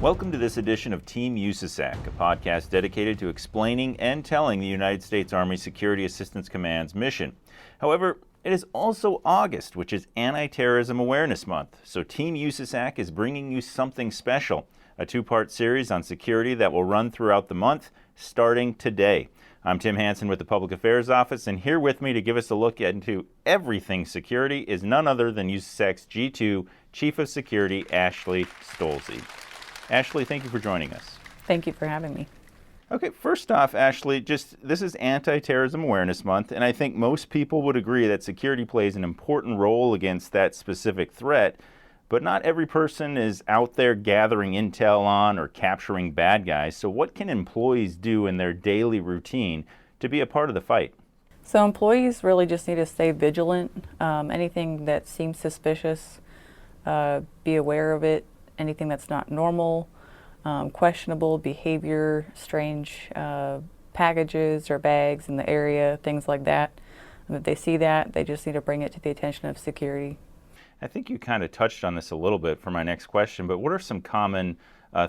Welcome to this edition of Team USASAC, a podcast dedicated to explaining and telling the United States Army Security Assistance Command's mission. However, it is also August, which is Antiterrorism Awareness Month, so Team USASAC is bringing you something special, a two-part series on security that will run throughout the month, starting today. I'm Tim Hansen with the Public Affairs Office, and here with me to give us a look into everything security is none other than USASAC's G2 Chief of Security, Ashley Stolze. Ashley, thank you for joining us. Thank you for having me. Okay, first off, Ashley, this is Anti-Terrorism Awareness Month, and I think most people would agree that security plays an important role against that specific threat, but not every person is out there gathering intel on or capturing bad guys. So what can employees do in their daily routine to be a part of the fight? So employees really just need to stay vigilant. Anything that seems suspicious, be aware of it. Anything that's not normal, questionable behavior, strange packages or bags in the area, things like that. And if they see that, they just need to bring it to the attention of security. I think you kind of touched on this a little bit for my next question, but what are some common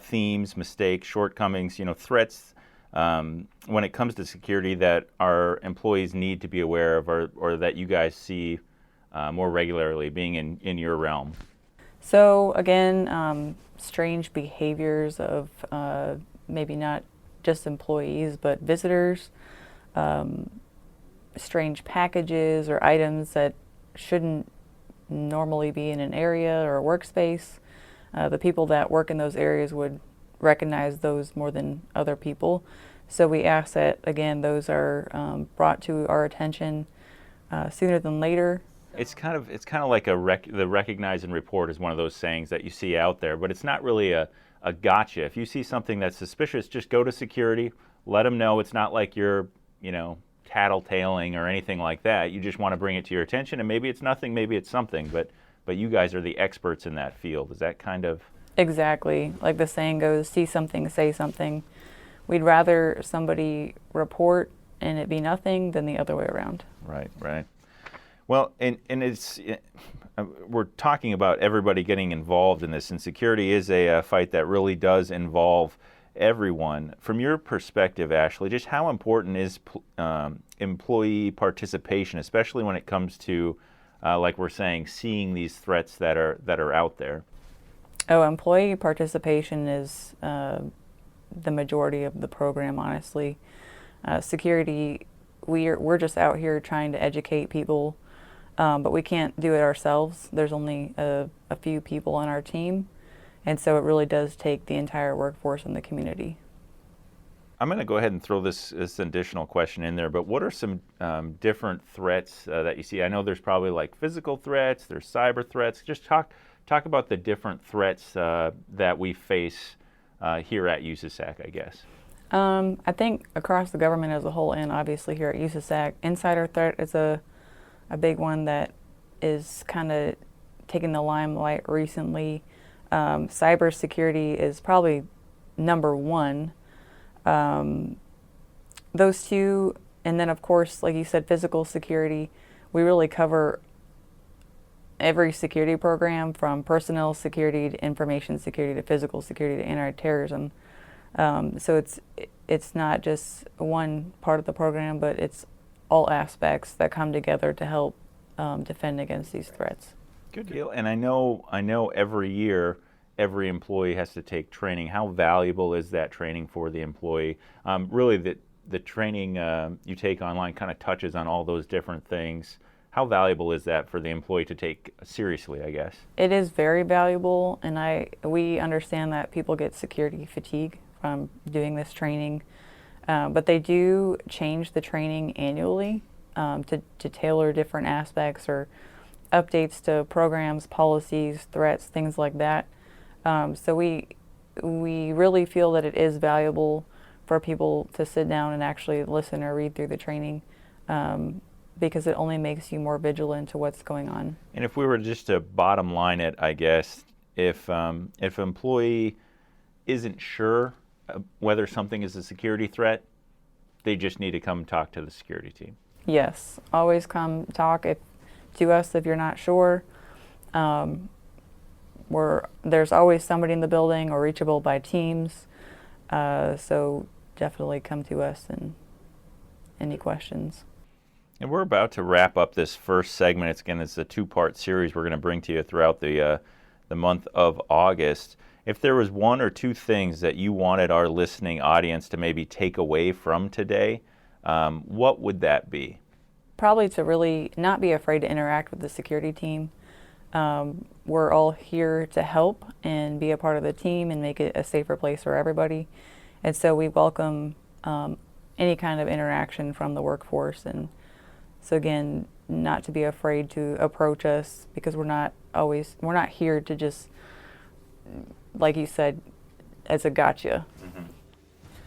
themes, mistakes, shortcomings, threats when it comes to security that our employees need to be aware of or that you guys see more regularly being in your realm? So again, strange behaviors of maybe not just employees, but visitors, strange packages or items that shouldn't normally be in an area or a workspace. The people that work in those areas would recognize those more than other people. So we ask that, again, those are brought to our attention sooner than later. It's kind of like the recognize and report is one of those sayings that you see out there, but it's not really a gotcha. If you see something that's suspicious, just go to security, let them know. It's not like you're, tattletaling or anything like that. You just want to bring it to your attention, and maybe it's nothing, maybe it's something, but you guys are the experts in that field. Is that kind of? Exactly. Like the saying goes, see something, say something. We'd rather somebody report and it be nothing than the other way around. Right. Well, and it's we're talking about everybody getting involved in this, and security is a fight that really does involve everyone. From your perspective, Ashley, just how important is employee participation, especially when it comes to, like we're saying, seeing these threats that are out there? Oh, employee participation is the majority of the program, honestly. Security, we're just out here trying to educate people. But we can't do it ourselves. There's only a few people on our team, and so it really does take the entire workforce in the community. I'm going to go ahead and throw this additional question in there, but what are some different threats that you see? I know there's probably like physical threats, there's cyber threats. Just talk about the different threats that we face here at USASAC, I guess. I think across the government as a whole, and obviously here at USASAC, insider threat is a big one that is kind of taking the limelight recently. Cybersecurity is probably number one. Those two, and then of course, like you said, physical security. We really cover every security program, from personnel security to information security to physical security to anti-terrorism. So it's not just one part of the program, but it's all aspects that come together to help defend against these threats. Good deal. And I know every year every employee has to take training. How valuable is that training for the employee? Really, the training you take online kind of touches on all those different things. How valuable is that for the employee to take seriously, I guess? It is very valuable, and we understand that people get security fatigue from doing this training. But they do change the training annually to tailor different aspects or updates to programs, policies, threats, things like that. So we really feel that it is valuable for people to sit down and actually listen or read through the training, because it only makes you more vigilant to what's going on. And if we were just to bottom line it, I guess, if an employee isn't sure whether something is a security threat, they just need to come talk to the security team. Yes, always come talk to us if you're not sure. there's always somebody in the building or reachable by teams. So definitely come to us and any questions. And we're about to wrap up this first segment. It's a two-part series we're going to bring to you throughout the month of August. If there was one or two things that you wanted our listening audience to maybe take away from today, what would that be? Probably to really not be afraid to interact with the security team. We're all here to help and be a part of the team and make it a safer place for everybody. And so we welcome any kind of interaction from the workforce. And so again, not to be afraid to approach us, because we're not here to just, like you said, as a gotcha. Mm-hmm.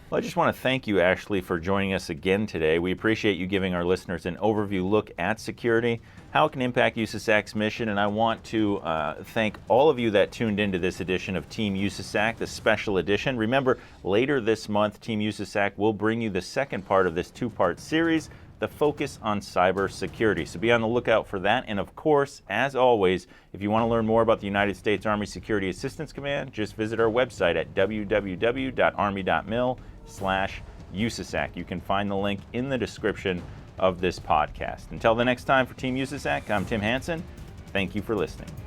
Well, I just want to thank you, Ashley, for joining us again today. We appreciate you giving our listeners an overview look at security, how it can impact USASAC's mission, and I want to thank all of you that tuned into this edition of Team USASAC, the special edition. Remember, later this month, Team USASAC will bring you the second part of this two-part series, the focus on cybersecurity. So be on the lookout for that. And of course, as always, if you want to learn more about the United States Army Security Assistance Command, just visit our website at www.army.mil/USASAC. You can find the link in the description of this podcast. Until the next time, for Team USASAC, I'm Tim Hansen. Thank you for listening.